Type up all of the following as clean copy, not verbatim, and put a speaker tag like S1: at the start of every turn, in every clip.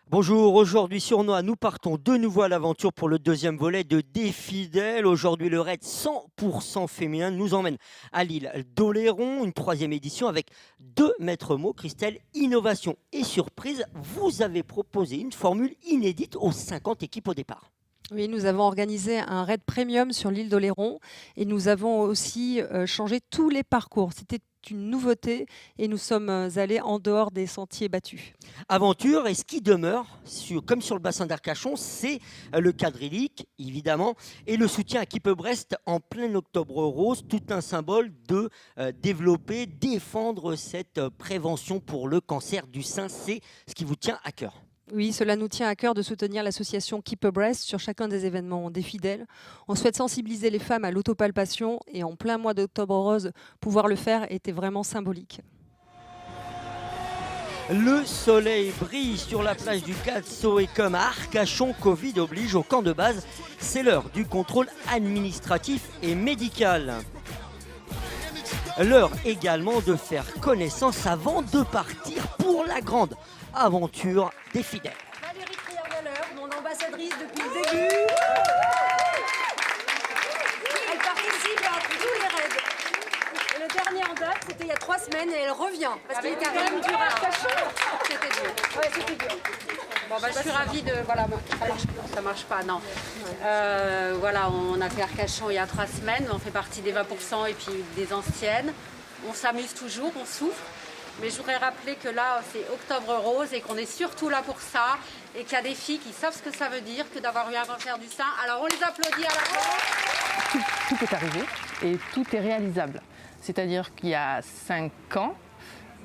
S1: Bonjour, aujourd'hui sur Noix, nous partons de nouveau à l'aventure pour le deuxième volet de Des Fidèles. Aujourd'hui, le raid 100% féminin nous emmène à l'île d'Oléron, une troisième édition avec deux maîtres mots, Christelle, innovation et surprise. Vous avez proposé une formule inédite aux 50 équipes au départ.
S2: Oui, nous avons organisé un raid premium sur l'île d'Oléron et nous avons aussi changé tous les parcours. C'était une nouveauté et nous sommes allés en dehors des sentiers battus.
S1: Aventure, et ce qui demeure, comme sur le bassin d'Arcachon, c'est le cadre idyllique, évidemment, et le soutien à Keep Brest en plein octobre rose, tout un symbole de développer, défendre cette prévention pour le cancer du sein. C'est ce qui vous tient à cœur.
S2: Oui, cela nous tient à cœur de soutenir l'association Keep Brest sur chacun des événements des fidèles. On souhaite sensibiliser les femmes à l'autopalpation et en plein mois d'octobre rose, pouvoir le faire était vraiment symbolique.
S1: Le soleil brille sur la plage du Cadso et comme à Arcachon, Covid oblige au camp de base, c'est l'heure du contrôle administratif et médical. L'heure également de faire connaissance avant de partir pour la grande aventure des fidèles.
S3: Valérie Trier-Valeur, mon ambassadrice depuis le début. Elle participe à tous les raids. Et le dernier en date, c'était il y a 3 semaines et elle revient. Parce qu'il était quand même dur à Arcachon. C'était dur. Ouais, c'était dur. Bon, bah, je suis ravie de... Voilà, ça marche pas, non. Voilà, on a fait Arcachon il y a 3 semaines. On fait partie des 20% et puis des anciennes. On s'amuse toujours, on souffre. Mais je voudrais rappeler que là, c'est Octobre Rose et qu'on est surtout là pour ça. Et qu'il y a des filles qui savent ce que ça veut dire que d'avoir eu un cancer du sein. Alors on les applaudit à la fin.
S4: Tout est arrivé et tout est réalisable. C'est-à-dire qu'il y a 5 ans,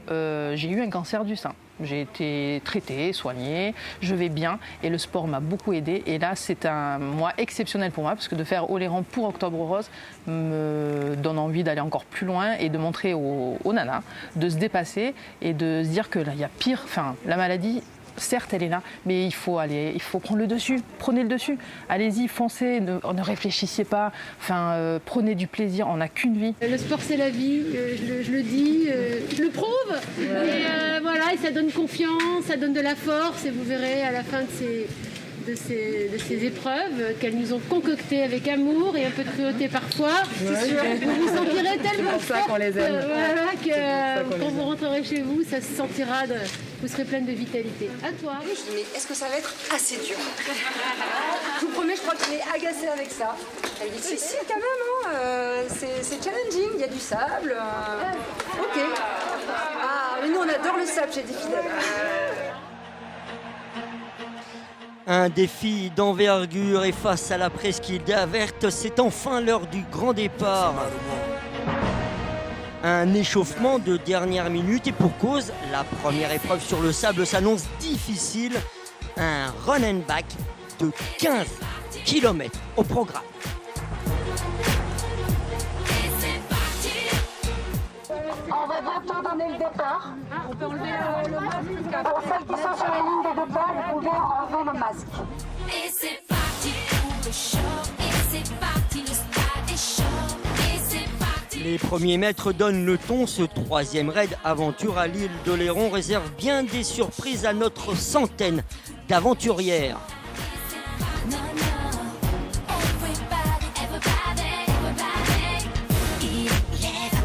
S4: j'ai eu un cancer du sein. J'ai été traitée, soignée, je vais bien et le sport m'a beaucoup aidée. Et là, c'est un mois exceptionnel pour moi parce que de faire Oléron pour Octobre Rose me donne envie d'aller encore plus loin et de montrer aux nanas, de se dépasser et de se dire que là, il y a pire. Enfin, la maladie, certes, elle est là, mais il faut prendre le dessus. Prenez le dessus. Allez-y, foncez, ne réfléchissez pas. Enfin, prenez du plaisir. On n'a qu'une vie.
S5: Le sport, c'est la vie. Je le dis, je le prouve. Et voilà, et ça donne confiance, ça donne de la force. Et vous verrez à la fin de ces épreuves qu'elles nous ont concoctées avec amour et un peu de cruauté parfois. C'est sûr. Vous vous sentirez tellement forte, voilà, que quand vous rentrerez chez vous, ça se sentira, vous serez pleine de vitalité. À toi.
S3: Je dis, mais est-ce que ça va être assez dur? Je vous promets, je crois qu'il est agacé avec ça. Elle dit, si, quand même, hein, c'est challenging, il y a du sable. Ok. Ah, mais nous, on adore le sable chez des fidèles.
S1: Un défi d'envergure et face à la presqu'île averte, c'est enfin l'heure du grand départ. Un échauffement de dernière minute et pour cause, la première épreuve sur le sable s'annonce difficile. Un run and back de 15 km au programme.
S6: On va bientôt donner le départ. On peut enlever le masque. Pour celles qui sont sur la ligne de départ, vous pouvez enlever le masque.
S7: Et c'est parti pour le show. Et c'est parti, le stade est chaud. Et c'est parti.
S1: Les premiers mètres donnent le ton. Ce troisième raid aventure à l'île d'Oléron réserve bien des surprises à notre centaine d'aventurières.
S7: Non, non. Everybody. Il lève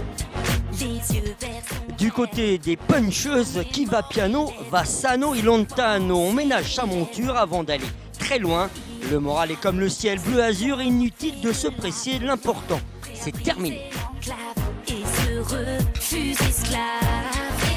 S7: les yeux vers son...
S1: Du côté des puncheuses, qui va piano, va sano y lontano. On ménage sa monture avant d'aller très loin. Le moral est comme le ciel bleu azur, inutile de se presser. L'important, c'est terminé.
S7: Enclave et se refuse esclave.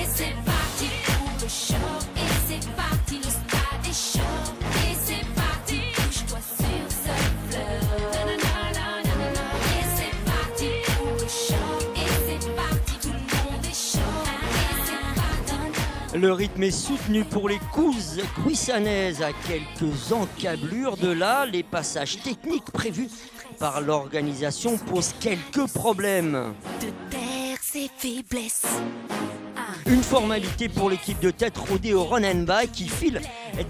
S7: Et c'est parti pour le show. Et c'est parti, le stade est chaud. Et c'est parti, couche-toi sur ce fleuve. Non, non, non, non, non, non. Et c'est parti pour le show. Et c'est parti, tout le monde est chaud. Et c'est parti.
S1: Le rythme est soutenu pour les couses guissanaises à quelques encablures de là. Les passages techniques prévus par l'organisation posent quelques problèmes.
S7: De terre ses faiblesses.
S1: Une formalité pour l'équipe de tête rodée au run and back qui file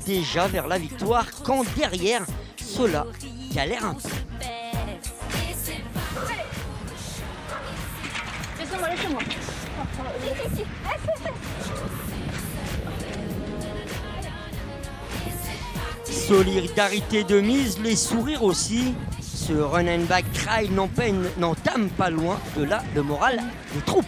S1: déjà vers la victoire quand derrière, cela galère un peu.
S6: Laissez-moi, laissez-moi.
S1: Solidarité de mise, les sourires aussi. Ce run and back trail n'entame pas loin de là le moral des troupes.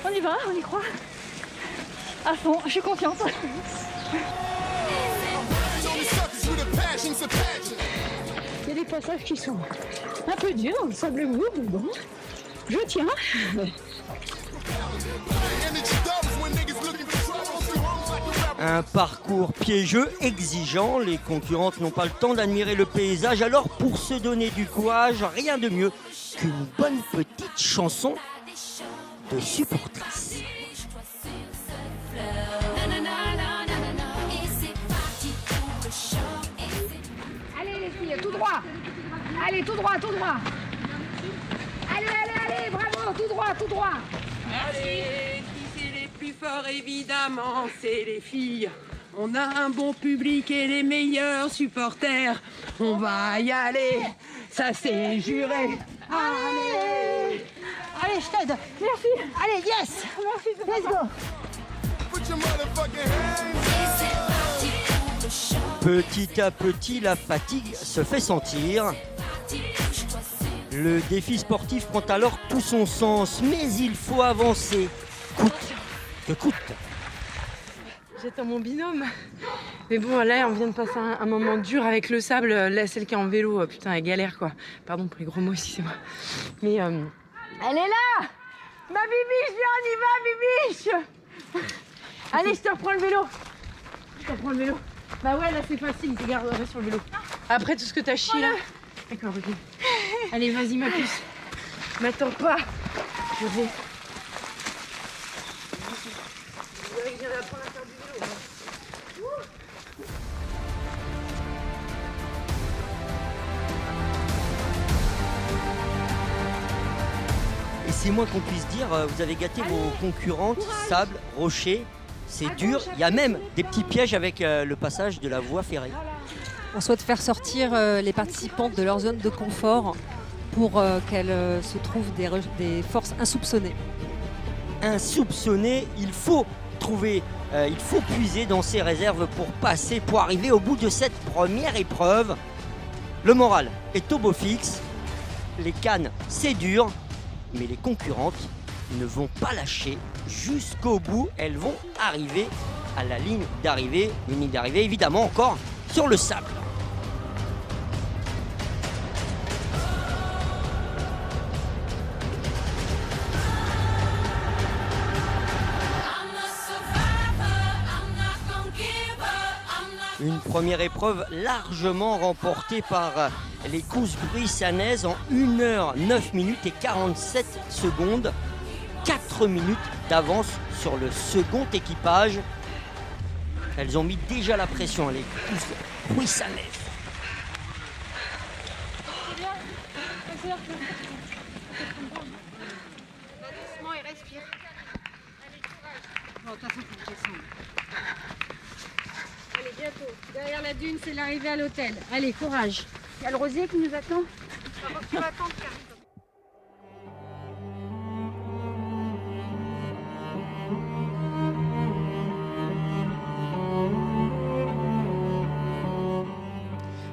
S8: On y va, on y croit. À fond, je suis confiante. Il y a des passages qui sont un peu durs, le sable mou, mais bon, je tiens.
S1: Un parcours piégeux, exigeant. Les concurrentes n'ont pas le temps d'admirer le paysage. Alors, pour se donner du courage, rien de mieux qu'une bonne petite chanson de supportrice.
S3: Allez les filles, tout droit. Allez, tout droit, tout droit. Allez, allez, allez, bravo, tout droit, tout droit.
S9: Allez, qui c'est les plus forts, évidemment, c'est les filles. On a un bon public et les meilleurs supporters. On va y aller, ça c'est juré. Allez,
S8: Allez, je t'aide. Merci.
S3: allez, yes.
S8: Merci.
S3: Let's go.
S1: Petit à petit, la fatigue se fait sentir. Le défi sportif prend alors tout son sens, mais il faut avancer, coûte que coûte.
S10: J'attends mon binôme. Mais bon, là, on vient de passer un moment dur avec le sable. Là, celle qui est en vélo, putain, elle galère, quoi. Pardon pour les gros mots, excusez-moi. Mais,
S8: Elle est là. Ma bibiche, viens, on y va, bibiche. Allez, je te reprends le vélo. Je te reprends le vélo. Bah ouais, là, c'est facile. Regarde, reste sur le vélo.
S10: après tout ce que t'as chié, là...
S8: D'accord, ok. Allez, vas-y, ma puce. M'attends pas. Je vais.
S1: Et c'est moins qu'on puisse dire, vous avez gâté vos concurrentes, sable, rocher, c'est dur. Il y a même des petits pièges avec le passage de la voie ferrée.
S2: On souhaite faire sortir les participantes de leur zone de confort pour qu'elles se trouvent des forces insoupçonnées.
S1: Insoupçonné, il faut trouver, il faut puiser dans ses réserves pour arriver au bout de cette première épreuve. Le moral est au beau fixe, les cannes c'est dur, mais les concurrentes ne vont pas lâcher jusqu'au bout. Elles vont arriver à la ligne d'arrivée, une ligne d'arrivée évidemment encore sur le sable. Une première épreuve largement remportée par les Cousbris-Sanaises en 1h 9 minutes et 47 secondes. 4 minutes d'avance sur le second équipage. Elles ont mis déjà la pression, les Cousbris-Sanaises.
S3: Doucement et respire. Bon, de toute façon, faut que je descende. Allez, bientôt. Derrière la dune, c'est l'arrivée à l'hôtel. Allez, courage. Il y a le rosier qui nous attend. Tu vas attendre, Karine.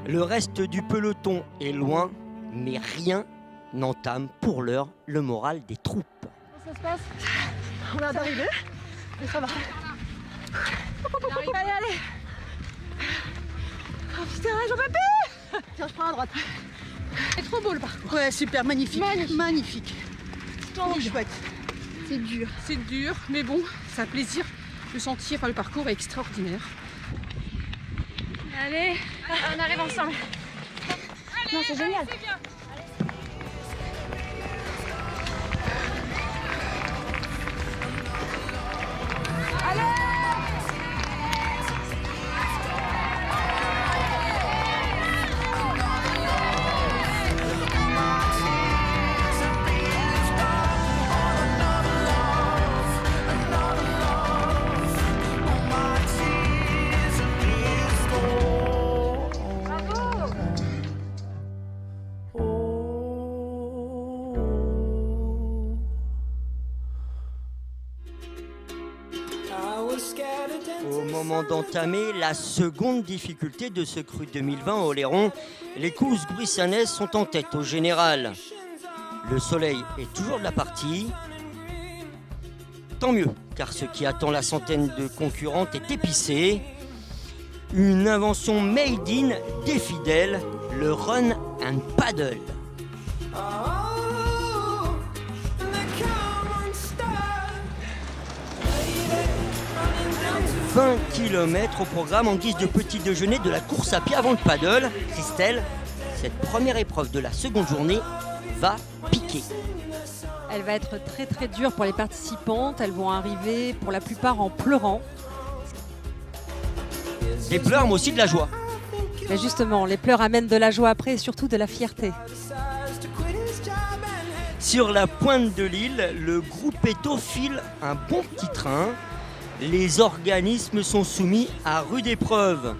S1: Le reste du peloton est loin, mais rien n'entame pour l'heure le moral des troupes.
S8: Comment ça se passe? On vient d'arriver. Mais ça va. Allez, allez. Oh putain, j'en peux plus. Tiens, je prends à droite. C'est trop beau le parcours.
S9: Ouais, super, magnifique.
S8: Magnifique.
S9: Trop chouette.
S8: C'est dur.
S9: C'est dur, mais bon, c'est un plaisir. Le sentier, le parcours est extraordinaire.
S8: Allez, on arrive ensemble. Non, c'est génial.
S1: moment d'entamer la seconde difficulté de ce cru 2020 au Oléron. Les courses gruissanaises sont en tête au général. Le soleil est toujours de la partie. Tant mieux, car ce qui attend la centaine de concurrentes est épicé. Une invention made in des fidèles, le run and paddle. 20 km au programme en guise de petit déjeuner de la course à pied avant le paddle. Christelle, cette première épreuve de la seconde journée va piquer.
S2: Elle va être très très dure pour les participantes. Elles vont arriver pour la plupart en pleurant.
S1: Des pleurs, mais aussi de la joie.
S2: Mais justement, les pleurs amènent de la joie après et surtout de la fierté.
S1: Sur la pointe de l'île, le groupe Eto file un bon petit train. Les organismes sont soumis à rude épreuve.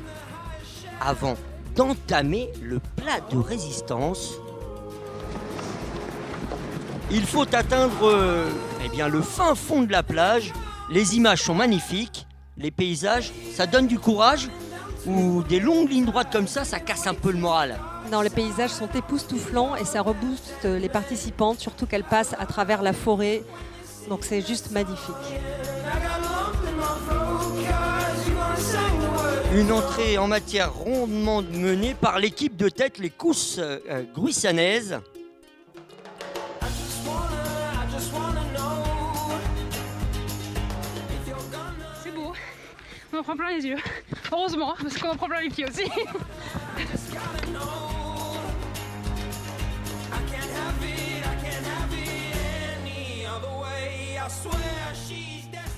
S1: Avant d'entamer le plat de résistance, il faut atteindre le fin fond de la plage. Les images sont magnifiques. Les paysages, ça donne du courage. Ou des longues lignes droites comme ça casse un peu le moral.
S2: Non, les paysages sont époustouflants et ça rebooste les participantes, surtout qu'elles passent à travers la forêt. Donc c'est juste magnifique.
S1: Une entrée en matière rondement menée par l'équipe de tête, les courses gruissanaises.
S8: C'est beau, on en prend plein les yeux. Heureusement, parce qu'on en prend plein les pieds aussi.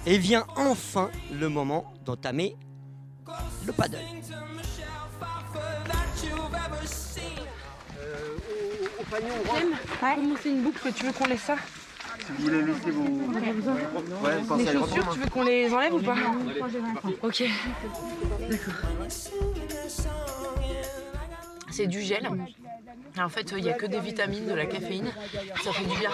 S1: Et vient enfin le moment d'entamer le paddle.
S10: Comment c'est une boucle? Tu veux qu'on laisse ça?
S11: Si vous voulez laisser vos...
S10: Les chaussures, tu veux qu'on les enlève ou pas? Ok. D'accord. C'est du gel. En fait, il n'y a que des vitamines, de la caféine. Ça fait du bien.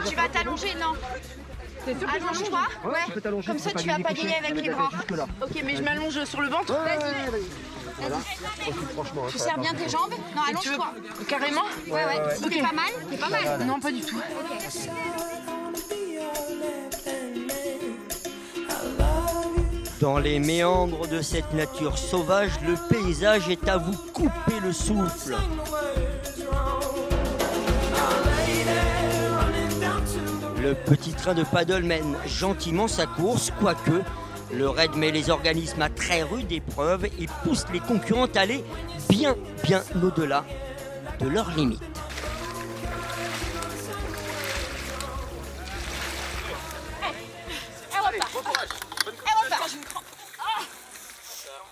S12: Tu vas t'allonger, non? Allonge-toi. Ouais. Comme ça, tu vas pas gagner avec les bras.
S10: Ok, mais je m'allonge sur le ventre.
S12: Tu serres bien tes jambes. Non, allonge-toi.
S10: Carrément?
S12: Ouais.
S10: Ok.
S12: T'es pas mal? T'es pas mal?
S10: Non, pas du tout.
S1: Dans les méandres de cette nature sauvage, le paysage est à vous couper le souffle. Le petit train de paddle mène gentiment sa course, quoique le raid met les organismes à très rude épreuve et pousse les concurrentes à aller bien au-delà de leurs limites.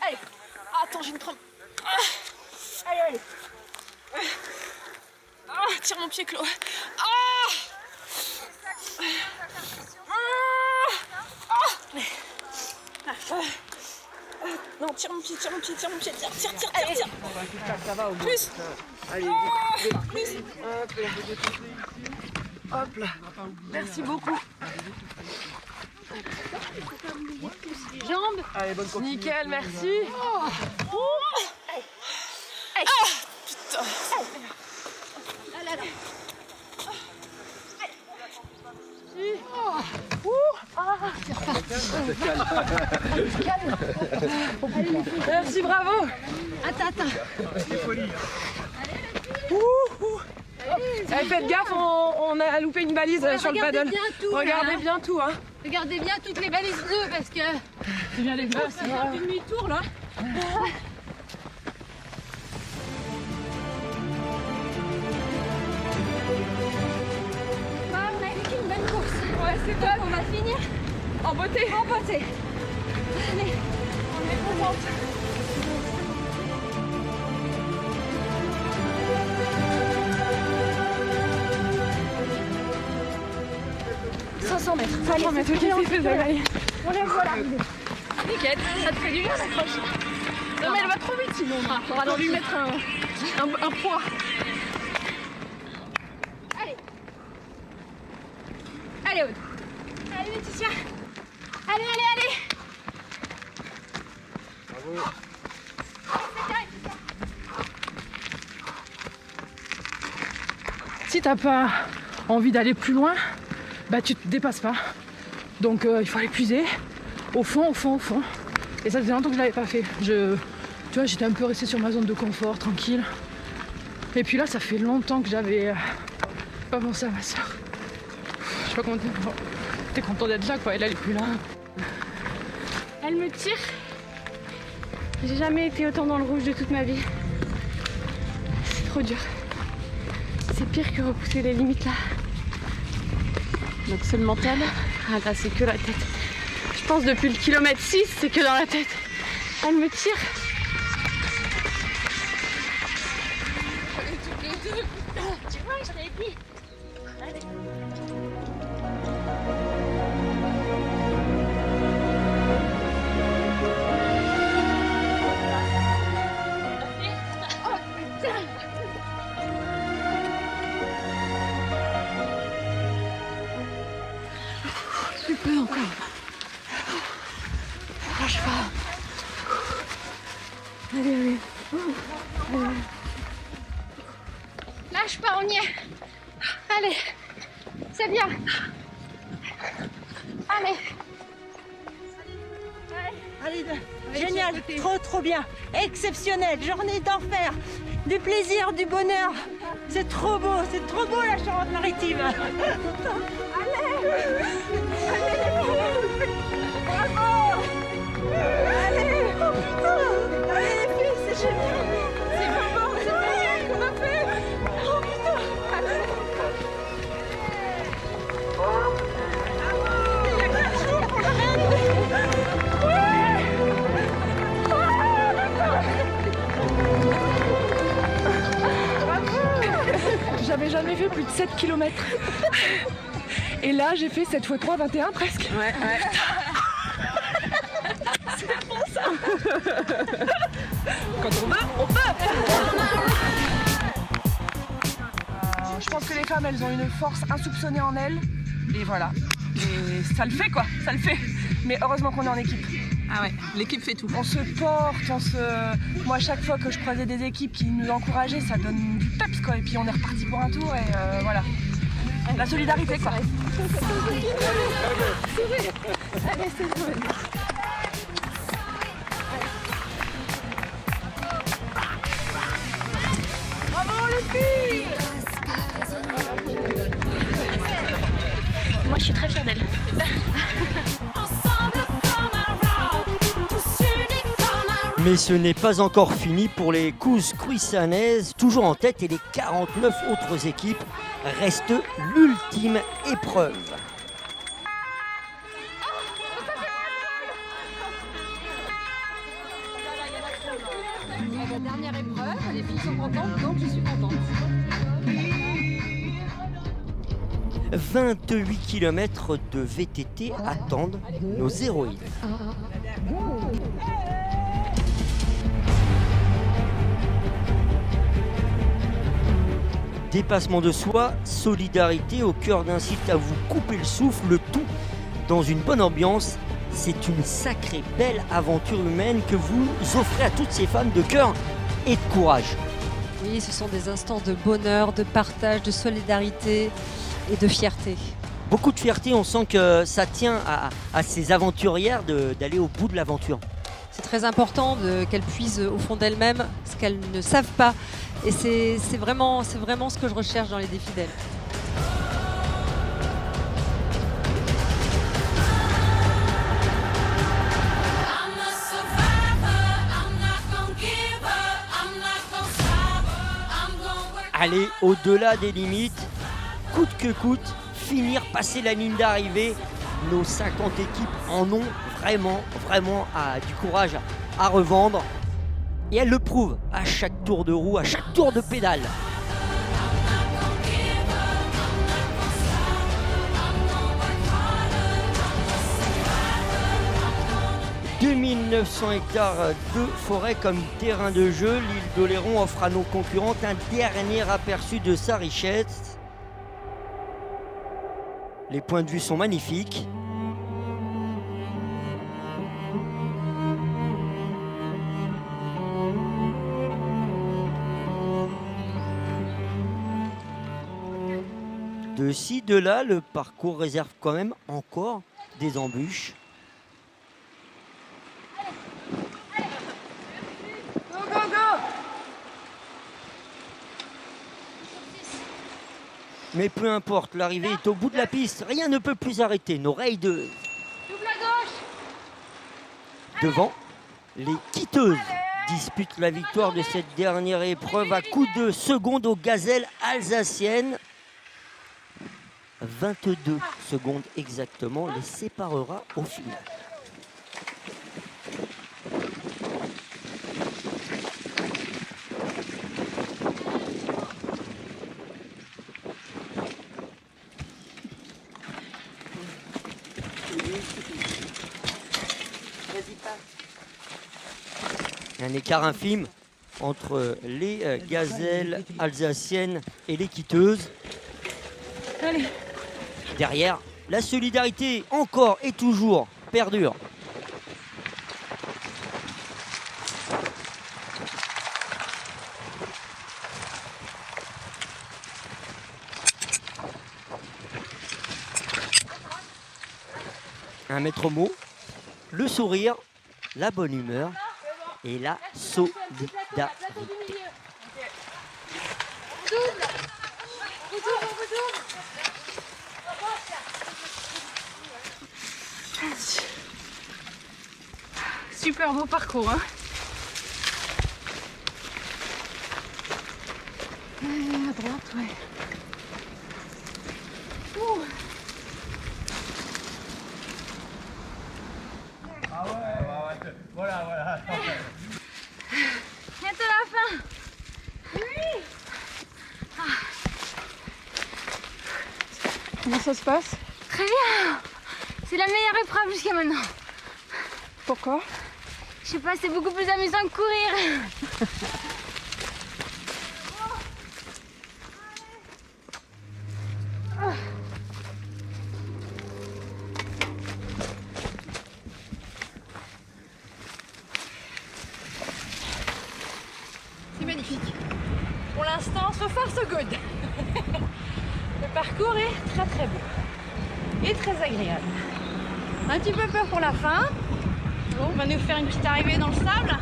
S12: Allez, attends, j'ai une crampe. Allez. Tire mon pied, Claude. Non, tire mon pied, tire.
S10: Ça va au bout.
S12: Plus.
S10: Allez,
S12: plus.
S10: Hop là. Merci beaucoup.
S12: Les jambes.
S10: Allez, bonne continuité. Nickel, merci.
S12: Putain. Là.
S10: Merci, bravo.
S12: Attends.
S10: Faites gaffe, on a loupé une balise sur le paddle. Regardez bien tout. Hein.
S12: Regardez bien toutes les balises bleues parce que...
S10: C'est bien les bleus.
S12: C'est une demi-tour là. On a vécu une belle course.
S8: Ouais, c'est top.
S12: On va finir
S8: En beauté.
S12: Allez, on est contente.
S8: Allez, ok, allez.
S12: On les voit là.
S8: Nickel, ça te fait du bien l'accroche. Non mais elle va trop vite sinon. On va lui mettre un poids.
S12: Allez. Allez, Aude. Allez, Laetitia. Allez, allez, allez.
S11: Bravo.
S10: Si t'as pas envie d'aller plus loin, bah tu te dépasses pas. Donc il faut aller puiser au fond. Et ça faisait longtemps que je l'avais pas fait. Tu vois, j'étais un peu restée sur ma zone de confort, tranquille. Et puis là, ça fait longtemps que j'avais pas pensé à ma soeur. Je sais pas comment dire. T'es content d'être là, quoi. Et là, elle est plus là.
S5: Elle me tire. J'ai jamais été autant dans le rouge de toute ma vie. C'est trop dur. C'est pire que repousser les limites là. Donc c'est le mental. Ah là, c'est que la tête. Je pense depuis le kilomètre 6, c'est que dans la tête. Elle me tire.
S12: Tu vois, je t'avais dit. Allez.
S10: Super encore. Lâche pas.
S5: Allez. Lâche pas, on y est. Allez. C'est bien. Allez.
S8: Allez, génial, trop bien, exceptionnel, journée d'enfer, du plaisir, du bonheur. C'est trop beau la Charente-Maritime. Allez, bravo. Allez, oh putain, allez les filles, c'est génial. C'est pas bon, c'est génial qu'on a fait. Oh putain, allez. Il y a 4 jours qu'on a rien dit.
S10: J'avais jamais fait plus de 7 km. Et là, j'ai fait 7 x 3, 21 presque.
S8: Ouais.
S10: C'est bon ça. Quand on veut, on peut. Je pense que les femmes, elles ont une force insoupçonnée en elles. Et voilà. Et ça le fait quoi, ça le fait. Mais heureusement qu'on est en équipe.
S8: Ah ouais, l'équipe fait tout.
S10: On se porte, Moi, à chaque fois que je croisais des équipes qui nous encourageaient, ça donne du peps quoi. Et puis on est reparti pour un tour et voilà. La solidarité quoi.
S5: Allez, c'est bon.
S8: Bravo les filles.
S12: Moi, je suis très fière d'elle.
S1: Mais ce n'est pas encore fini pour les Couscouissanaises, toujours en tête, et les 49 autres équipes restent l'ultime épreuve.
S2: La dernière épreuve, les filles sont contentes, donc je suis contente.
S1: 28 km de VTT attendent nos héroïnes. Dépassement de soi, solidarité au cœur d'un site à vous couper le souffle, le tout dans une bonne ambiance. C'est une sacrée belle aventure humaine que vous offrez à toutes ces femmes de cœur et de courage.
S2: Oui, ce sont des instants de bonheur, de partage, de solidarité et de fierté.
S1: Beaucoup de fierté, on sent que ça tient à ces aventurières d'aller au bout de l'aventure.
S2: C'est très important qu'elles puisent au fond d'elles-mêmes ce qu'elles ne savent pas. Et c'est vraiment ce que je recherche dans les défis d'elles.
S1: Aller au-delà des limites, coûte que coûte, finir, passer la ligne d'arrivée. Nos 50 équipes en ont vraiment du courage à revendre. Et elles le prouvent à chaque tour de roue, à chaque tour de pédale. « 2900 hectares de forêt comme terrain de jeu, l'île d'Oléron offre à nos concurrentes un dernier aperçu de sa richesse. Les points de vue sont magnifiques. De ci, de là, le parcours réserve quand même encore des embûches.
S8: Go, go, go!
S1: Mais peu importe, l'arrivée est au bout de la piste. Rien ne peut plus arrêter nos raids de...
S8: Double à gauche!
S1: Devant, les Quitteuses disputent la victoire de cette dernière épreuve à coup de seconde aux gazelles alsaciennes. 22 secondes exactement les séparera au final. Un écart infime entre les gazelles alsaciennes et les Quitteuses.
S8: Allez.
S1: Derrière, la solidarité encore et toujours perdure. Un maître mot, le sourire, la bonne humeur et la solidarité.
S10: Super beau parcours, hein. À droite, ouais. Ouh.
S11: Ah ouais, voilà.
S8: Bientôt la fin. Oui.
S10: Comment ça se passe?
S8: Très bien. C'est la meilleure épreuve jusqu'à maintenant.
S10: Pourquoi?
S8: Je sais pas, c'est beaucoup plus amusant que courir.
S10: C'est magnifique. Pour l'instant, so far so good. Le parcours est très très beau et très agréable. Un petit peu peur pour la fin. On va nous faire une petite arrivée dans le sable.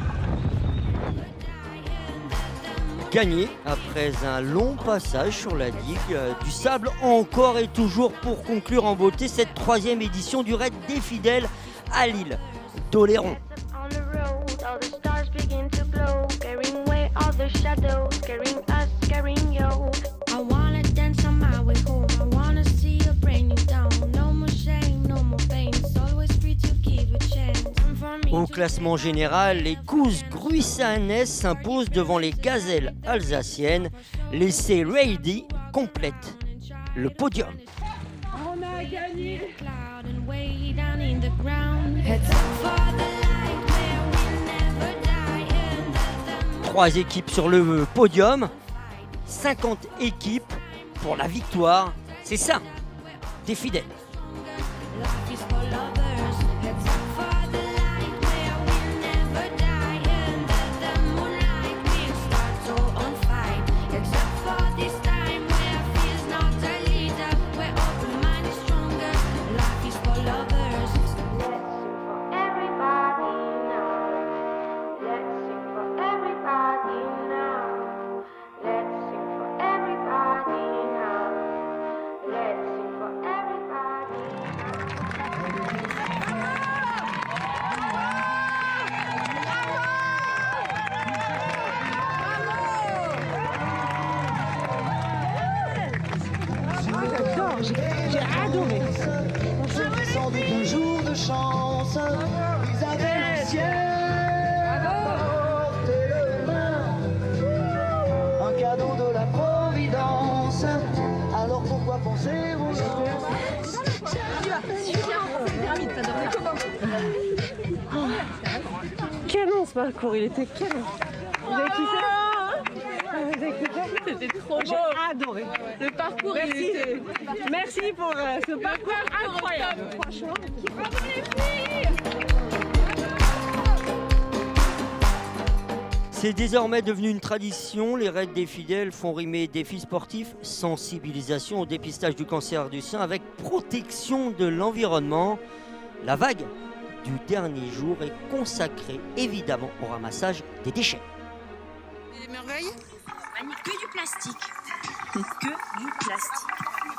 S1: Gagné après un long passage sur la digue, du sable encore et toujours pour conclure en beauté cette troisième édition du Raid des Fidèles à Lille d'Oléron. Au classement général, les Couzes gruissanaises s'imposent devant les gazelles alsaciennes. Les C-Ready complètent le podium.
S9: On a gagné.
S1: Trois équipes sur le podium, 50 équipes pour la victoire. C'est ça, des fidèles.
S13: J'ai adoré. Sans doute un jour de chance, ils avaient le ciel porté le main, un cadeau de la Providence. Alors pourquoi penser aux autres?
S9: Canon ce parcours, il était canon. Vous avez kiffé? Vous avez kiffé? C'était trop beau.
S8: J'ai adoré.
S9: Le parcours, merci pour ce parcours incroyable. Franchement. Bravo les filles.
S1: C'est désormais devenu une tradition. Les raids des fidèles font rimer défis sportifs, sensibilisation au dépistage du cancer du sein avec protection de l'environnement. La vague du dernier jour est consacrée évidemment au ramassage des déchets.
S12: Des merveilles? Que du plastique. Que du plastique.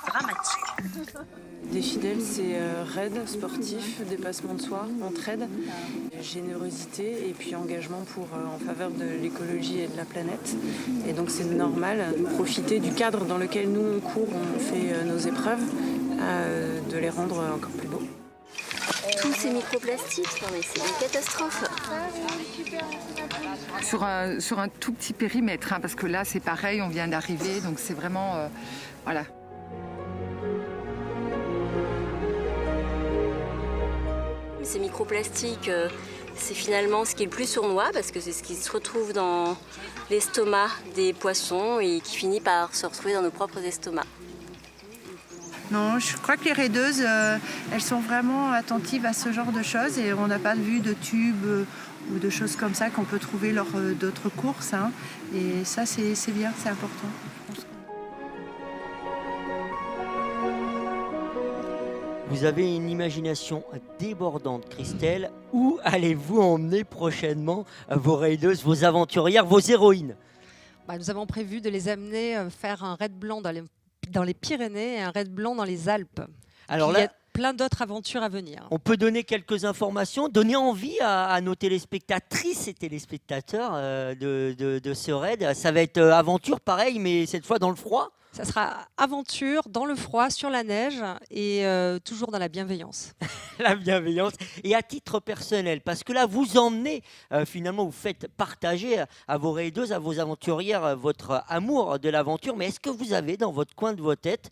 S12: Dramatique.
S14: Des fidèles, c'est raid sportif, dépassement de soi, entraide, générosité et puis engagement en faveur de l'écologie et de la planète. Et donc c'est normal de profiter du cadre dans lequel nous on court, on fait nos épreuves, de les rendre encore plus beaux.
S15: Tous ces microplastiques, non mais c'est une catastrophe.
S16: Sur un tout petit périmètre, parce que là c'est pareil, on vient d'arriver, donc c'est vraiment... voilà.
S15: Ces microplastiques, c'est finalement ce qui est le plus sournois parce que c'est ce qui se retrouve dans l'estomac des poissons et qui finit par se retrouver dans nos propres estomacs.
S17: Non, je crois que les raideuses, elles sont vraiment attentives à ce genre de choses et on n'a pas vu de tubes ou de choses comme ça qu'on peut trouver lors d'autres courses. Et ça, c'est bien, c'est important.
S1: Vous avez une imagination débordante, Christelle. Où allez-vous emmener prochainement vos raideuses, vos aventurières, vos héroïnes ?
S2: Nous avons prévu de les amener faire un raid blanc dans les Pyrénées et un raid blanc dans les Alpes.
S1: Alors
S2: il y a plein d'autres aventures à venir.
S1: On peut donner quelques informations, donner envie à nos téléspectatrices et téléspectateurs de ce raid. Ça va être aventure pareil, mais cette fois dans le froid.
S2: Ça sera aventure dans le froid, sur la neige et toujours dans la bienveillance.
S1: La bienveillance. Et à titre personnel, parce que là, vous emmenez, finalement, vous faites partager à vos raideuses, à vos aventurières, votre amour de l'aventure. Mais est-ce que vous avez dans votre coin de votre tête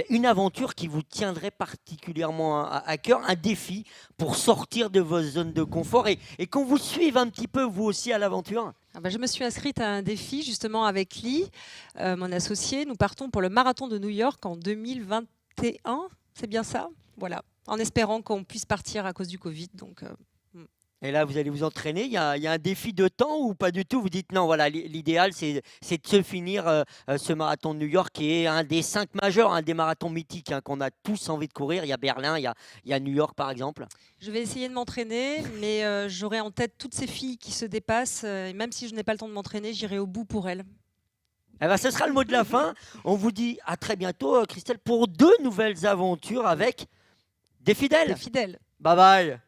S1: une aventure qui vous tiendrait particulièrement à cœur, un défi pour sortir de vos zones de confort et qu'on vous suive un petit peu, vous aussi, à l'aventure ?
S2: Je me suis inscrite à un défi justement avec Lee, mon associé. Nous partons pour le marathon de New York en 2021. C'est bien ça ? Voilà. En espérant qu'on puisse partir à cause du Covid.
S1: Et là, vous allez vous entraîner. Il y a un défi de temps ou pas du tout ? Vous dites non, voilà, l'idéal, c'est de se finir ce marathon de New York qui est un des 5 majeurs, un des marathons mythiques qu'on a tous envie de courir. Il y a Berlin, il y a New York, par exemple.
S2: Je vais essayer de m'entraîner, mais j'aurai en tête toutes ces filles qui se dépassent. Et même si je n'ai pas le temps de m'entraîner, j'irai au bout pour elles.
S1: Ce sera le mot de la fin. On vous dit à très bientôt, Christelle, pour 2 nouvelles aventures avec des fidèles.
S2: Des fidèles.
S1: Bye bye.